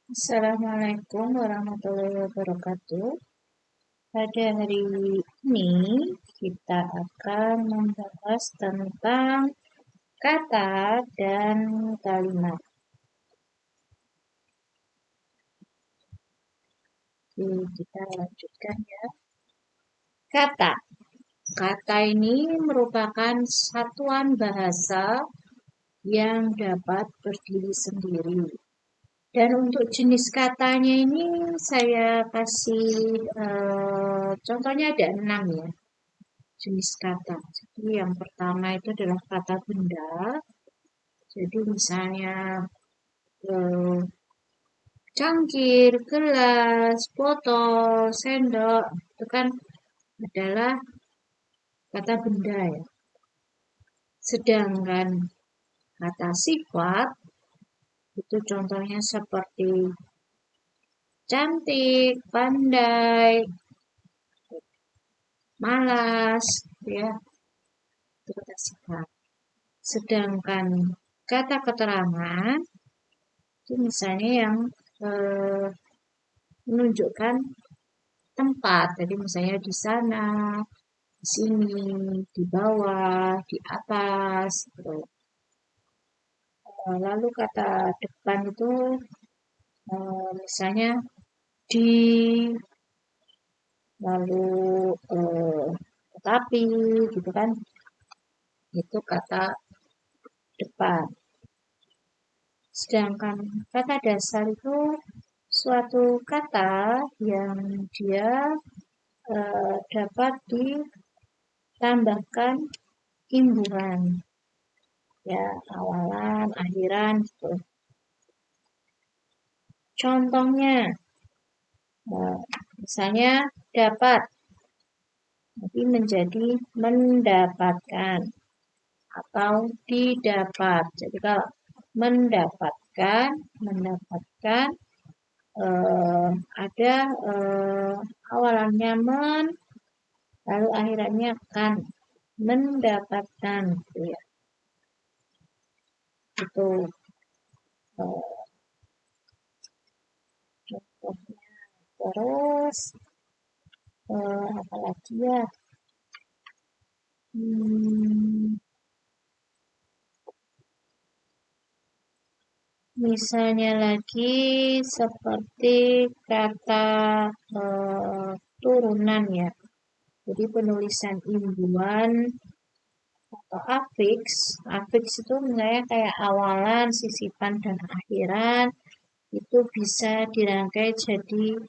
Assalamualaikum warahmatullahi wabarakatuh. Pada hari ini kita akan membahas tentang kata dan kalimat. Oke, kita lanjutkan ya. Kata. Kata ini merupakan satuan bahasa yang dapat berdiri sendiri. Dan untuk jenis katanya ini saya kasih contohnya ada 6 ya. Jenis kata. Jadi yang pertama itu adalah kata benda. Jadi misalnya cangkir, gelas, botol, sendok itu kan adalah kata benda ya. Sedangkan kata sifat itu contohnya seperti cantik, pandai, malas, ya itu kata sifat. Sedangkan kata keterangan itu misalnya yang menunjukkan tempat. Jadi misalnya di sana, di sini, di bawah, di atas. Gitu. Lalu kata depan itu misalnya di, lalu tetapi, gitu kan. Itu kata depan. Sedangkan kata dasar itu suatu kata yang dia dapat ditambahkan imbuhan, ya awalan, akhiran gitu. Contohnya, misalnya dapat, tapi menjadi mendapatkan atau didapat. Jadi kalau mendapatkan ada awalannya men, lalu akhirannya kan, mendapatkan gitu ya. Itu contohnya. Terus apa lagi ya? Misalnya lagi seperti kata turunan ya. Jadi penulisan imbuhan atau afiks. Afiks itu misalnya kayak awalan, sisipan, dan akhiran. Itu bisa dirangkai jadi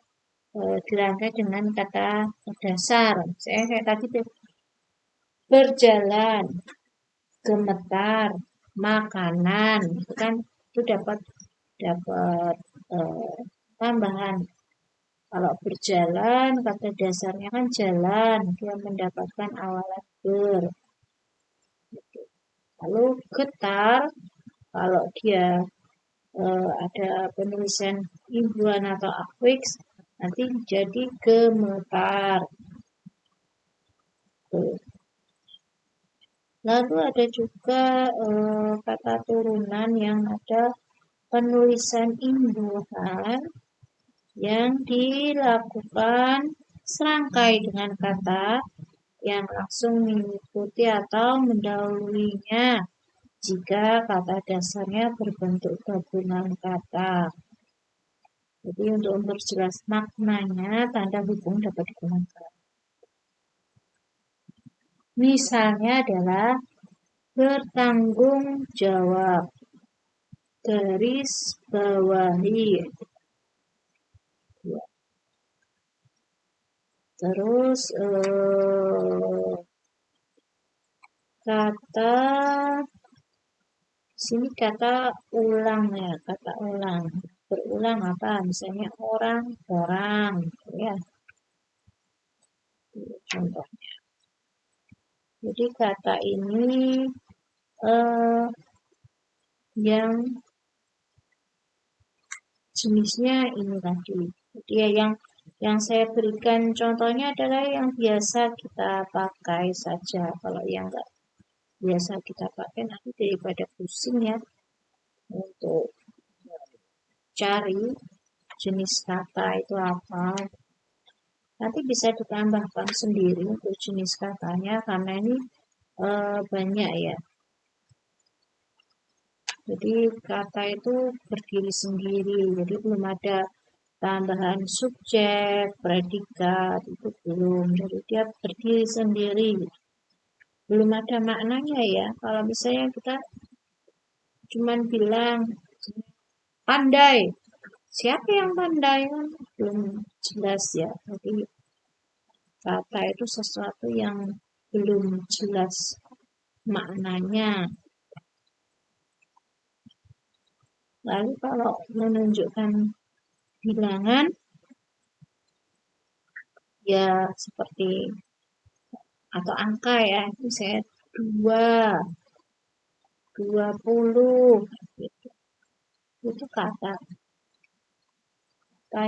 dirangkai dengan kata dasar. Saya kayak tadi berjalan, gemetar, makanan, itu kan itu dapat tambahan. Kalau berjalan, kata dasarnya kan jalan, dia mendapatkan awalan ber. Lalu getar, kalau dia ada penulisan imbuhan atau afiks, nanti jadi gemetar. Lalu ada juga kata turunan yang ada penulisan imbuhan yang dilakukan serangkai dengan kata yang langsung mengikuti atau mendahulunya jika kata dasarnya berbentuk gabungan kata. Jadi untuk memperjelas maknanya, tanda hubung dapat digunakan. Misalnya adalah bertanggung jawab, garis bawahi. Terus kata sini kata ulang ya, kata ulang. Berulang apa? Misalnya orang, ya. Contohnya. Jadi kata ini yang jenisnya ini tadi. Jadi yang saya berikan contohnya adalah yang biasa kita pakai saja. Kalau yang enggak biasa kita pakai nanti daripada pusing ya untuk cari. jenis kata itu apa. Nanti bisa ditambahkan sendiri untuk jenis katanya karena ini banyak ya. Jadi kata itu berdiri sendiri, jadi belum ada tambahan subjek, predikat, itu belum. Jadi dia berdiri sendiri. Belum ada maknanya ya. Kalau misalnya kita cuman bilang pandai, siapa yang pandai kan belum jelas ya. Jadi kata itu sesuatu yang belum jelas maknanya. Lalu kalau menunjukkan bilangan, ya seperti atau angka ya, misalnya 2, 20, gitu. Itu kata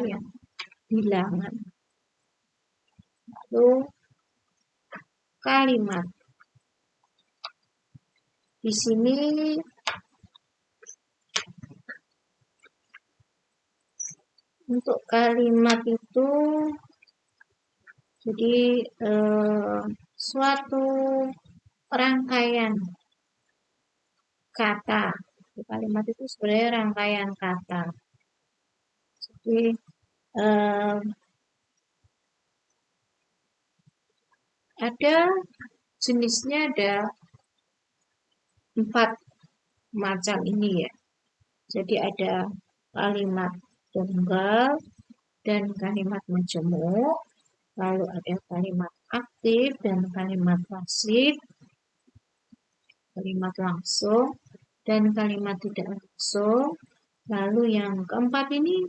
yang bilangan. Lalu kalimat. Di sini untuk kalimat itu jadi suatu rangkaian kata. Kalimat itu sebenarnya rangkaian kata. Jadi ada jenisnya ada 4 macam ini ya. Jadi ada kalimat tunggal dan kalimat majemuk, lalu ada kalimat aktif dan kalimat pasif, kalimat langsung dan kalimat tidak langsung. Lalu yang keempat ini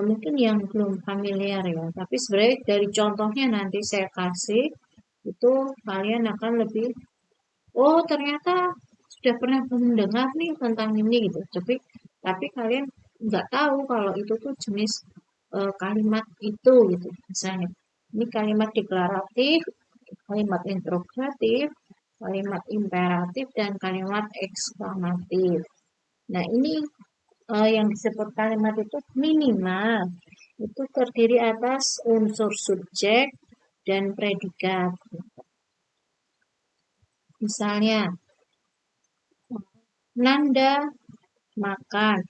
mungkin yang belum familiar ya, tapi sebenarnya dari contohnya nanti saya kasih itu kalian akan lebih ternyata sudah pernah mendengar nih tentang ini gitu. Tapi kalian nggak tahu kalau itu tuh jenis kalimat itu gitu. Misalnya ini kalimat deklaratif, kalimat interrogatif, kalimat imperatif dan kalimat eksklamatif. Nah ini yang disebut kalimat itu minimal itu terdiri atas unsur subjek dan predikat. Misalnya Nanda makan.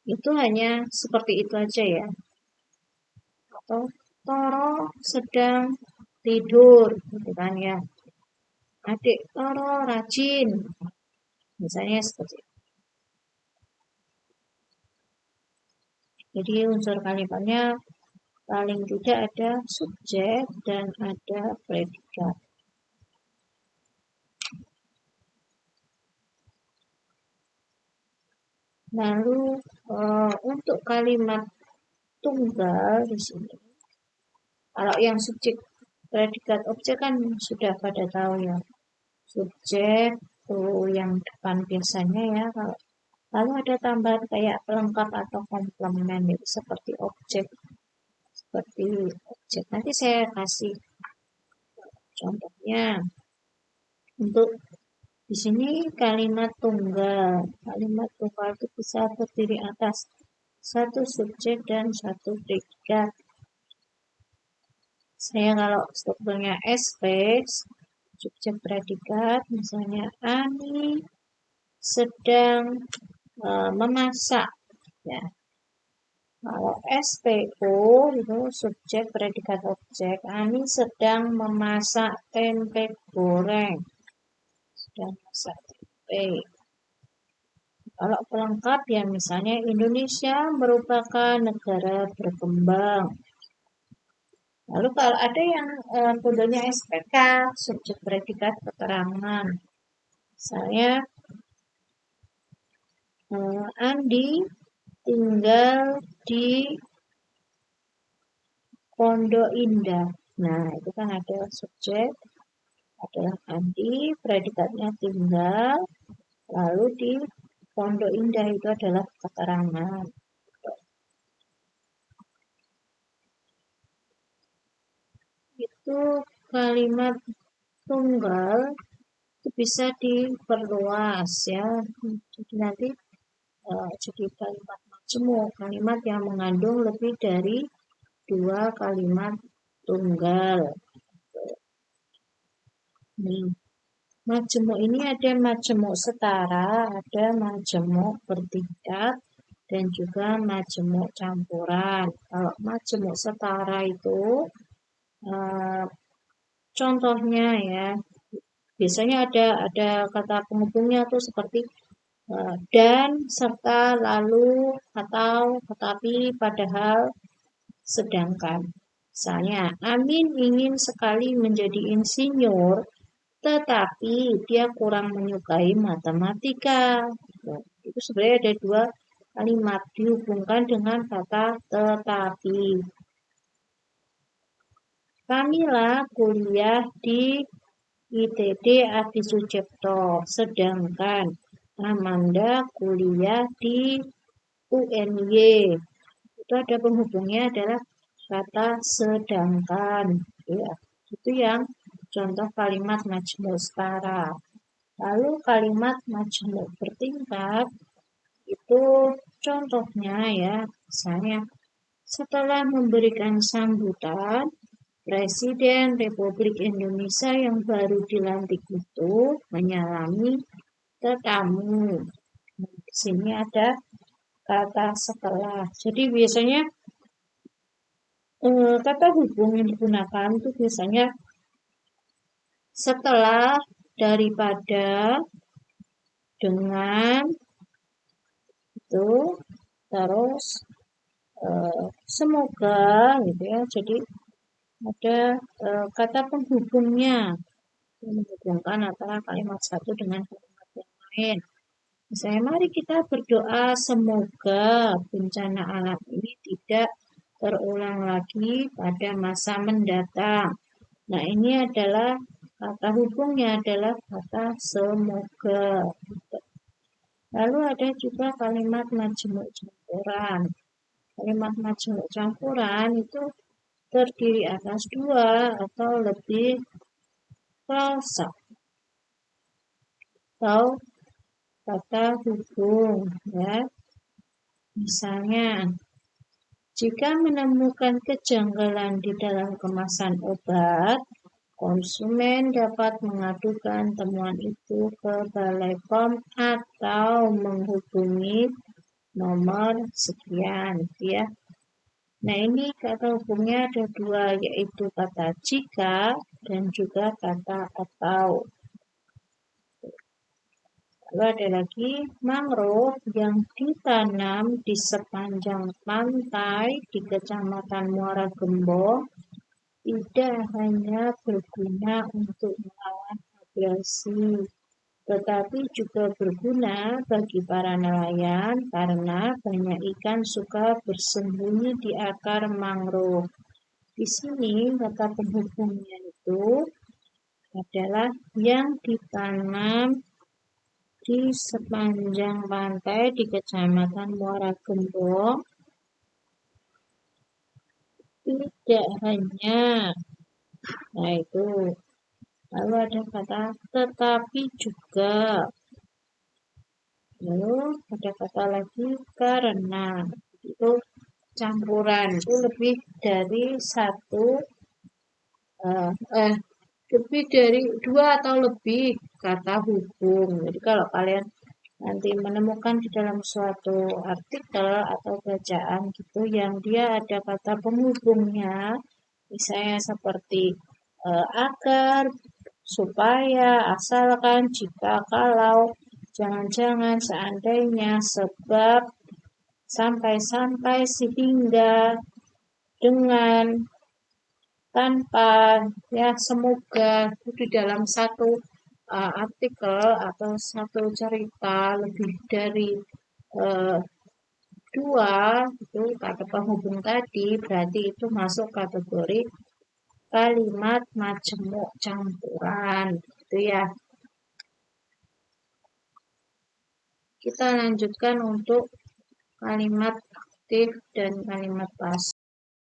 Itu hanya seperti itu aja ya. Atau Toro sedang tidur, gitu kan ya. Adik Toro rajin. Misalnya seperti itu. Jadi unsur kalimatnya paling tidak ada subjek dan ada predikat. Lalu untuk kalimat tunggal di sini, kalau yang subjek, predikat, objek kan sudah pada tahu ya. Subjek tuh yang depan biasanya ya. Lalu ada tambahan kayak pelengkap atau komplement itu seperti objek. Nanti saya kasih contohnya. Untuk di sini kalimat tunggal. Kalimat tunggal itu bisa terdiri atas satu subjek dan satu predikat. Saya kalau strukturnya SP, subjek predikat, misalnya Ani sedang memasak. Ya. Kalau SPO itu subjek predikat objek. Ani sedang memasak tempe goreng. Sedang masak tempe. Kalau pelengkap ya misalnya Indonesia merupakan negara berkembang. Lalu kalau ada yang kodenya SPK, subjek predikat keterangan. Misalnya Andi tinggal di Pondok Indah. Nah, itu kan ada subjek, adalah Andi, predikatnya tinggal, lalu di Pondok Indah itu adalah keterangan. Itu kalimat tunggal itu bisa diperluas ya. Jadi nanti jadi kalimat majemuk, kalimat yang mengandung lebih dari 2 kalimat tunggal. Nih, majemuk ini ada majemuk setara, ada majemuk bertingkat, dan juga majemuk campuran. Kalau majemuk setara itu contohnya ya, biasanya ada kata penghubungnya tuh seperti dan, serta, lalu, atau, tetapi, padahal, sedangkan. Misalnya, Amin ingin sekali menjadi insinyur, tetapi dia kurang menyukai matematika. Nah, itu sebenarnya ada 2 kalimat dihubungkan dengan kata tetapi. Kamila kuliah di ITD Adi Sucipto, sedangkan Amanda kuliah di UNY. Itu ada penghubungnya adalah kata sedangkan. Ya, itu yang contoh kalimat majemuk setara. Lalu kalimat majemuk bertingkat itu contohnya ya, misalnya setelah memberikan sambutan, Presiden Republik Indonesia yang baru dilantik itu menyalami tetamu. Di sini ada kata setelah. Jadi biasanya kata hubung yang digunakan itu biasanya setelah, daripada, dengan, itu, terus semoga gitu ya. Jadi ada kata penghubungnya yang menghubungkan antara kalimat satu dengan kalimat yang lain. Misalnya, mari kita berdoa semoga bencana alam ini tidak terulang lagi pada masa mendatang. Nah, ini adalah kata hubungnya adalah kata semoga. Lalu ada juga kalimat majemuk campuran. Kalimat majemuk campuran itu terdiri atas 2 atau lebih frasa atau kata hubung ya. Misalnya, jika menemukan kejanggalan di dalam kemasan obat, konsumen dapat mengadukan temuan itu ke Balai POM atau menghubungi nomor sekian ya. Nah, ini kata hubungnya ada 2, yaitu kata jika dan juga kata atau. Lalu ada lagi mangrove yang ditanam di sepanjang pantai di Kecamatan Muara Gembong tidak hanya berguna untuk melawan abrasi, tetapi juga berguna bagi para nelayan karena banyak ikan suka bersembunyi di akar mangrove. Di sini kata penghubungnya itu adalah yang ditanam di sepanjang pantai di Kecamatan Muara Gembong tidak hanya. Nah, itu. Lalu ada kata tetapi juga. Lalu ada kata lagi karena. Itu campuran. Itu lebih dari 2 atau lebih kata hubung. Jadi kalau kalian nanti menemukan di dalam suatu artikel atau bacaan gitu yang dia ada kata penghubungnya, misalnya seperti agar, supaya, asalkan, jika, kalau, jangan-jangan, seandainya, sebab, sampai-sampai, sehingga, dengan, tanpa, ya semoga, itu di dalam satu artikel atau satu cerita lebih dari 2 itu kata penghubung tadi, berarti itu masuk kategori kalimat majemuk campuran gitu ya. Kita lanjutkan untuk kalimat aktif dan kalimat pasif.